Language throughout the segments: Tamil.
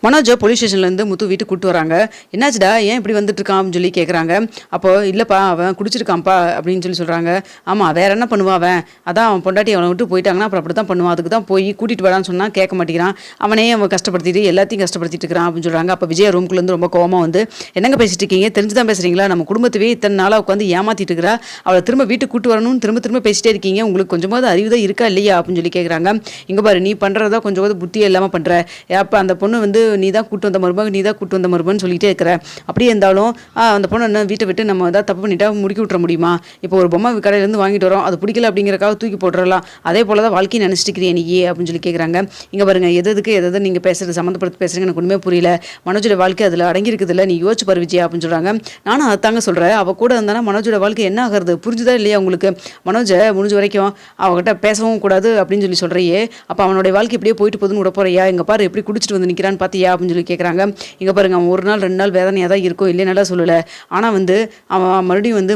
மனோஜ் போலீஸ் ஸ்டேஷன்லேருந்து முத்து வீட்டுக்கு கூட்டு வராங்க. என்னாச்சுடா, ஏன் இப்படி வந்துட்டு இருக்கான் அப்படின்னு சொல்லி கேட்குறாங்க. அப்போ இல்லைப்பா, அவன் குடிச்சிருக்கான்ப்பா அப்படின்னு சொல்லி சொல்கிறாங்க. ஆமாம், வேற என்ன பண்ணுவான் அவன்? அதான் அவன் பொண்டாட்டி அவனை விட்டு போயிட்டாங்கன்னா அப்புறம் அப்படி தான் பண்ணுவான். அதுக்கு தான் போய் கூட்டிகிட்டு வரான்னு சொன்னால் கேட்க மாட்டேங்கிறான். அவனே அவன் கஷ்டப்படுத்திட்டு எல்லாத்தையும் கஷ்டப்படுத்திட்டு இருக்கிறான் அப்படின்னு சொல்கிறாங்க. அப்போ விஜயா ரூம்குள்ளேருந்து ரொம்ப கோவமாக வந்து, என்னங்க பேசிட்டு இருக்கீங்க? தெரிஞ்சு தான் பேசுகிறீங்களா? நம்ம குடும்பத்தவே இத்தனை நாளாக உட்காந்து ஏமாத்திட்டு இருக்கிறா. அவளை திரும்ப வீட்டுக்கு கூட்டு வரணும்னு திரும்ப திரும்ப பேசிட்டே இருக்கீங்க. உங்களுக்கு கொஞ்சமாவது அறிவு தான் இருக்கா இல்லையா அப்படின்னு சொல்லி கேட்குறாங்க. இங்கே பாரு, நீ பண்ணுறதா கொஞ்சமாவது புத்தியே இல்லாமல் பண்ணுற. அப்போ அந்த பொண்ணு வந்து நீ தான் கூட்டு வந்த மருமக, நீ தான் கூட்டு வந்த மருமகன்னு சொல்லிகிட்டே இருக்கிற. அப்படியே இருந்தாலும் அந்த பொண்ணு என்ன வீட்டை விட்டு நம்ம ஏதாவது தப்பு பண்ணிட்டா முடிக்கி விட்டுற முடியுமா? இப்போ ஒரு பொம்மை கடையிலேருந்து வாங்கிட்டு வரோம், அது பிடிக்கல அப்படிங்கிறக்காக தூக்கி போட்டுறலாம். அதே போல தான் வாழ்க்கையை நினச்சிட்டுக்கிறேன் நீ அப்படின்னு சொல்லி கேட்குறாங்க. இங்கே பாருங்க, எது நீங்கள் பேசுகிறது சம்மந்தப்படுத்தி பேசுகிறீங்க, எனக்கு ஒன்றுமே புரியல. மனோஜோட வாழ்க்கை அதில் அடங்கியிருக்குது இல்லை, நீ யோசிச்சு பாரு விஜயா அப்படின்னு சொல்கிறாங்க. நானும் அதாங்க சொல்கிறேன். அவள் கூட இருந்தானா மனோஜோட வாழ்க்கை என்ன ஆகிறது? புரிஞ்சுதா இல்லையா உங்களுக்கு? மனோஜை முடிஞ்ச வரைக்கும் அவகிட்ட பேசவும் கூடாது அப்படின்னு சொல்லி சொல்கிறையே. அப்போ அவனுடைய வாழ்க்கை இப்படியே போயிட்டு போதுன்னு விட போறியா? இங்கே பாரு எப்படி குடிச்சிட்டு வந்து நிற்கிறான்னு பார்த்தியா அப்படின்னு சொல்லி கேட்குறாங்க. இங்கே பாருங்க, அவன் ஒரு நாள் 2 நாள் வேதனையாக தான் இருக்கும், இல்லைனால சொல்லலை. ஆனால் வந்து அவன் மறுபடியும் வந்து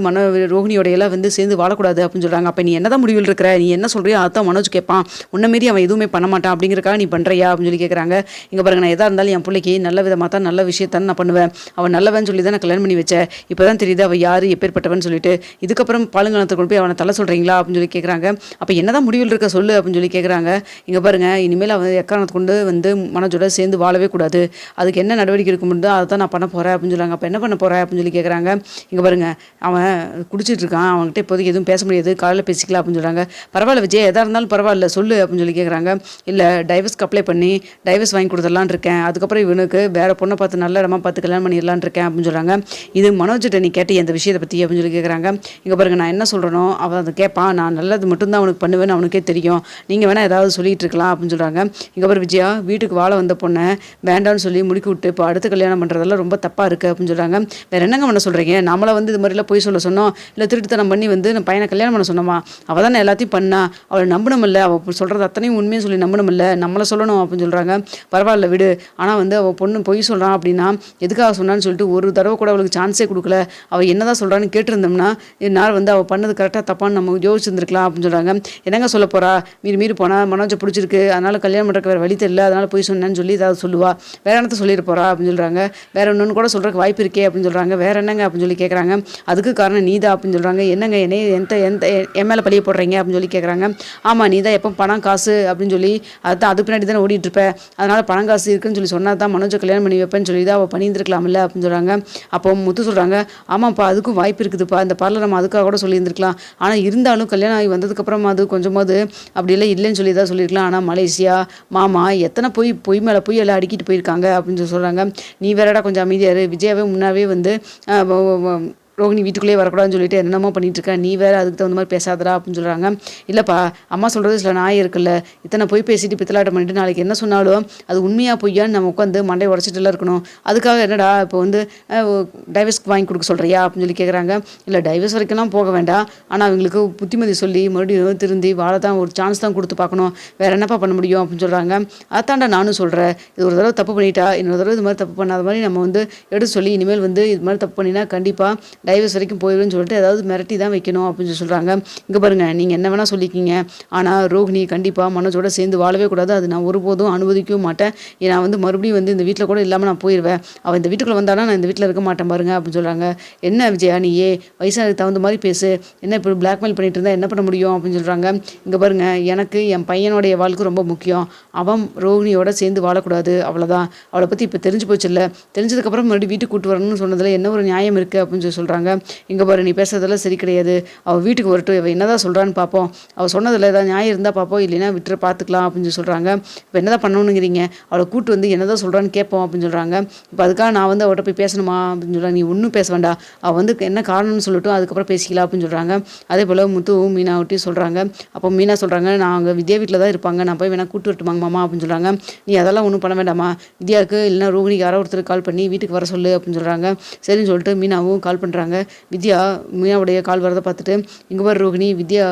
ரோகிணியோடையெல்லாம் வந்து சேர்ந்து வாழக்கூடாது அப்படின்னு சொல்கிறாங்க. அப்போ நீ என்ன தான் முடிவில் இருக்கிற? நீ என்ன சொல்கிறியோ அதான் மனோஜ் கேட்பான். உன்ன மாரி அவன் எதுவுமே பண்ண மாட்டான் அப்படிங்கிறக்காக நீ பண்ணுறியா அப்படின்னு சொல்லி கேட்குறாங்க. இங்கே பாருங்க, நான் எதாக இருந்தாலும் என் பிள்ளைக்கு நல்ல விதமாக தான் நல்ல விஷயத்தான் நான் பண்ணுவேன். அவன் நல்லவன் சொல்லி தான் நான் கல்யாணம் பண்ணி வச்சேன். இப்போ தான் தெரியுது அவள் யார் எப்பேற்பட்டவன் சொல்லிட்டு. இதுக்கப்புறம் பாலுங்கலத்தை கொண்டு போய் அவனை தலை சொல்கிறீங்களா அப்படின்னு சொல்லி கேட்குறாங்க. அப்போ என்ன தான் முடிவில் இருக்க சொல்லு அப்படின்னு சொல்லி கேட்குறாங்க. இங்கே பாருங்க, இனிமேல் அவன் எக்காரணத்தை கொண்டு வந்து மனோஜோட சேர்ந்து வாழவே கூடாது. அதுக்கு என்ன நடவடிக்கை எடுக்க முடியுதோ அதை தான் நான் பண்ண போகிறேன் அப்படின்னு சொல்கிறாங்க. அப்போ என்ன பண்ண போகிறேன் அப்படின்னு சொல்லி கேட்குறாங்க. இங்கே பாருங்க, அவன் குடிச்சிட்டு இருக்கான், அவன்கிட்ட இப்போதைக்கு எதுவும் பேச முடியாது, காலையில் பேசிக்கலாம் அப்படின்னு சொல்கிறாங்க. பரவாயில்ல விஜய், எதாக இருந்தாலும் பரவாயில்ல சொல்லு அப்படின்னு சொல்லி கேட்குறாங்க. இல்லை, டைவர்ஸ்க்கு அப்ளை பண்ணி டைவர்ஸ் வாங்கி கொடுத்துடலான் இருக்கேன். அதுக்கப்புறம் இவனுக்கு வேறு பொண்ணை பார்த்து நல்ல இடமா பார்த்து கல்யாணம் பண்ணிடலான் இருக்கேன் அப்படின்னு சொல்கிறாங்க. இது மனோஜிட்ட நீ கேட்டு இந்த விஷயத்தை பற்றி அப்படின்னு சொல்லி கேட்குறாங்க. இங்கே பாருங்க, நான் என்ன சொல்கிறனோ அவன் அதை கேட்பான். நான் நல்லது மட்டும்தான் அவனுக்கு பண்ணுவேன்னு அவனுக்கே தெரியும். நீங்கள் வேணால் ஏதாவது சொல்லிகிட்டு இருக்கலாம் அப்படின்னு சொல்கிறாங்க. இங்கே பாரு விஜயா, வீட்டுக்கு வாழ வந்த பொண்ணை வேண்டான்னு சொல்லி முடிக்கி விட்டு இப்போ அடுத்து கல்யாணம் பண்ணுறதெல்லாம் ரொம்ப தப்பாக இருக்குது அப்படின்னு சொல்கிறாங்க. வேறு என்னங்க பண்ண சொல்கிறீங்க? நம்மளை வந்து இது மாதிரிலாம் போய் சொல்ல சொன்னோம், இல்லை திருட்டுத்தனம் பண்ணி வந்து நம்ம பையனை கல்யாணம் பண்ண சொன்னோமா? அவள் தானே எல்லாத்தையும் பண்ணா, அவளை நம்பணுமில்ல, அவள் சொல்கிறது அத்தனையும் உண்மையை சொல்லி நம்பணுமில்ல, நம்மளை சொல்லணும் அப்படின்னு சொல்கிறாங்க. பரவாயில்ல விடு, ஆனால் வந்து அவள் பொண்ணு பொய் சொல்கிறான் அப்படின்னா எதுக்காக சொன்னான்னு சொல்லிட்டு ஒரு தடவை கூட அவளுக்கு சான்ஸே கொடுக்கல. அவள் என்ன தான் சொல்கிறான்னு கேட்டிருந்தோம்னா நான் வந்து அவள் பண்ணது கரெக்டாக தப்பான்னு நம்ம யோசிச்சிருந்துருக்கலாம் அப்படின்னு சொல்கிறாங்க. என்னங்க சொல்ல போகிறா? மீறி போனால் மனோஜை பிடிச்சிருக்கு, அதனால் கல்யாணம் பண்ணுறக்கு வேறு வழி தெரியல, அதனால் போய் சொன்னேன்னு சொல்லி ஏதாவது சொல்லுவா. வேறு என்னத்தை சொல்லிட்டு போகிறா அப்படின்னு சொல்கிறாங்க. வேறு இன்னொன்று கூட சொல்கிறக்கு வாய்ப்பு இருக்கே அப்படின்னு சொல்கிறாங்க. வேறு என்னங்க அப்படின்னு சொல்லி கேட்குறாங்க. அதுக்கு காரணம் நீதா அப்படின்னு சொல்கிறாங்க. என்னங்க என்னை என் மேலே பழிய போடுறீங்க அப்படின்னு சொல்லி கேட்குறாங்க. ஆமாம், நீ தான் எப்போ பணம் காசு அப்படின்னு சொல்லி அது பின்னாடி தானே ஓடிட்டு இருப்பேன், அதனால் பணம் காசு இருக்குன்னு சொல்லி சொன்னால் தான் மனோஜை கல்யாணம் பண்ணி வைப்பேன்னு சொல்லி தான் அவள் பண்ணியிருந்துருக்கலாம்ல அப்படின்னு சொல்கிறாங்க. அப்போ முத்து சொல்கிறாங்க, ஆமாப்பா அதுக்கும் வாய்ப்பு இருக்குதுப்பா, இந்த பார்லர் நம்ம அதுக்காக கூட சொல்லியிருந்துருக்கலாம். ஆனால் இருந்தாலும் கல்யாணம் ஆகி வந்ததுக்கப்புறமா அது கொஞ்சமாவது அப்படிலாம் இல்லைன்னு சொல்லி தான் சொல்லியிருக்கலாம். ஆனால் மலேசியா மாமா எத்தனை பொய் மேலே பொய் எல்லாம் அடிக்கிட்டு போயிருக்காங்க அப்படின்னு சொல்லி சொல்கிறாங்க. நீ வேறடா கொஞ்சம் அமைதியாரு. விஜயாவே முன்னாவே வந்து ரோகிணி வீட்டுக்குள்ளேயே வரக்கூடாதுன்னு சொல்லிட்டு என்னென்னமோ பண்ணிட்டு இருக்கேன், நீ வேறு அதுக்கு தகுந்த மாதிரி பேசாதடா அப்படின்னு சொல்கிறாங்க. இல்லைப்பா, அம்மா சொல்கிறது சில நாய் இருக்குல்ல, இத்தனை போய் பேசிட்டு பித்தலாட்டம் பண்ணிட்டு நாளைக்கு என்ன சொன்னாலும் அது உண்மையாக பொய்யான்னு நம்ம உட்காந்து மண்டை உடச்சிட்டுலாம் இருக்கணும். அதுக்காக என்னடா இப்போ வந்து டைவர்ஸ்க்கு வாங்கி கொடுக்க சொல்கிறியா அப்படின்னு சொல்லி கேட்குறாங்க. இல்லை, டைவர்ஸ் வரைக்கும்லாம் போக வேண்டாம், ஆனால் அவங்களுக்கு புத்திமதி சொல்லி மறுபடியும் திருந்தி வாழ தான் ஒரு சான்ஸ் தான் கொடுத்து பார்க்கணும், வேறு என்னப்பா பண்ண முடியும் அப்படின்னு சொல்கிறாங்க. அதான்டா நானும் சொல்கிறேன், இது ஒரு தடவை தப்பு பண்ணிட்டா இன்னொரு தடவை இது மாதிரி தப்பு பண்ணாத மாதிரி நம்ம வந்து எடுத்து சொல்லி இனிமேல் வந்து இது மாதிரி தப்பு பண்ணினா கண்டிப்பாக டைவர்ஸ் வரைக்கும் போயிடுன்னு சொல்லிட்டு ஏதாவது மிரட்டி தான் வைக்கணும் அப்படின்னு சொல்கிறாங்க. இங்கே பாருங்கள், நீங்கள் என்ன வேணால் சொல்லிக்கிங்க, ஆனால் ரோகிணி கண்டிப்பாக மனோஜோட சேர்ந்து வாழவே கூடாது, அது நான் ஒருபோதும் அனுமதிக்கவும் மாட்டேன். நான் வந்து மறுபடியும் வந்து இந்த வீட்டில் கூட இல்லாமல் நான் போயிடுவேன். அவள் இந்த வீட்டுக்குள்ளே வந்தாலும் நான் இந்த வீட்டில் இருக்க மாட்டேன் பாருங்க அப்படின்னு சொல்கிறாங்க. என்ன விஜயா, நீயே வயசானதுக்கு தகுந்த மாதிரி பேசு, என்ன இப்போ பிளாக்மெயில் பண்ணிட்டு இருந்தால் என்ன பண்ண முடியும் அப்படின்னு சொல்கிறாங்க. இங்கே பாருங்கள், எனக்கு என் பையனுடைய வாழ்க்கை ரொம்ப முக்கியம், அவன் ரோகிணியோட சேர்ந்து வாழக்கூடாது, அவ்வளோதான். அவளை பற்றி இப்போ தெரிஞ்சு போச்சு இல்லை, தெரிஞ்சதுக்கப்புறம் மறுபடியும் வீட்டுக்கு கூட்டு வரணும்னு சொன்னதில் என்ன ஒரு நியாயம் இருக்குது அப்படின்னு சொல்லி சொல்கிறாங்க. இங்கே பாரு, நீ பேசுறதெல்லாம் சரி கிடையாது, அவள் வீட்டுக்கு வரட்டும், இவள் என்னதான் சொல்கிறான்னு பார்ப்போம், அவள் சொன்னதில் ஏதாவது நியாயம் இருந்தால் பார்ப்போம், இல்லைன்னா விட்டுற பார்த்துக்கலாம் அப்படின்னு சொல்லி சொல்கிறாங்க. இப்போ என்னதான் பண்ணணுங்கிறீங்க? அவளை கூட்டு வந்து என்னதான் சொல்கிறான்னு கேட்போம் அப்படின்னு சொல்கிறாங்க. இப்போ அதுக்காக நான் வந்து அவட்ட போய் பேசணுமா அப்படின்னு சொல்கிறாங்க. நீ ஒன்றும் பேச வேண்டாம், அவள் வந்து என்ன காரணம்னு சொல்லட்டும், அதுக்கப்புறம் பேசிக்கலாம் அப்படின்னு சொல்கிறாங்க. அதே போல் முத்துவும் மீனாவட்டையும் சொல்கிறாங்க. அப்போ மீனா சொல்கிறாங்க, நான் அங்கே வித்யா வீட்டில் தான் இருப்பாங்க, நான் போய் வேணா கூட்டு வரட்டுமாங்க மாமா அப்படின்னு சொல்கிறாங்க. நீ அதெல்லாம் ஒன்றும் பண்ண வேண்டாமா, வித்யாவுக்கு இல்லைன்னா ரோகிணிக்கு யாரோ ஒருத்தர் கால் பண்ணி வீட்டுக்கு வர சொல்லு அப்படின்னு சொல்கிறாங்க. சரின்னு சொல்லிட்டு மீனாவும் கால் பண்ணுறாங்க. சொல்கிறாங்க. வித்யா மீனாவுடைய கால் வரதை பார்த்துட்டு, இங்கே பாரு ரோகிணி, வித்யா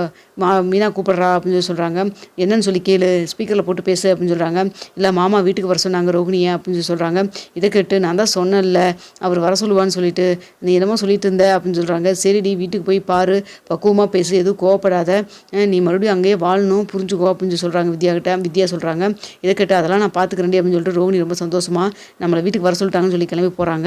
மீனா கூப்பிட்றா அப்படின்னு சொல்லி சொல்கிறாங்க. என்னன்னு சொல்லி கேளு, ஸ்பீக்கரில் போட்டு பேசு அப்படின்னு சொல்கிறாங்க. இல்லை மாமா வீட்டுக்கு வர சொன்னாங்க ரோகிணியை அப்படின்னு சொல்லி சொல்கிறாங்க. இதை கேட்டு நான் தான் சொன்னேன்ல அவர் வர சொல்லுவான்னு சொல்லிட்டு, நீ என்னமோ சொல்லிட்டு இருந்த அப்படின்னு சொல்கிறாங்க. சரிடி வீட்டுக்கு போய் பாரு, பக்குவமாக பேசு, எதுவும் கோவப்படாத, நீ மறுபடியும் அங்கேயே வாழணும், புரிஞ்சுக்கோ அப்படின்னு சொல்லி சொல்கிறாங்க வித்யா சொல்கிறாங்க. இதை கேட்டு அதெல்லாம் நான் பார்த்துக்கிறேன் அப்படின்னு சொல்லிட்டு ரோகிணி ரொம்ப சந்தோஷமாக நம்மளை வீட்டுக்கு வர சொல்லிட்டாங்கன்னு சொல்லி கிளம்பி போகிறாங்க.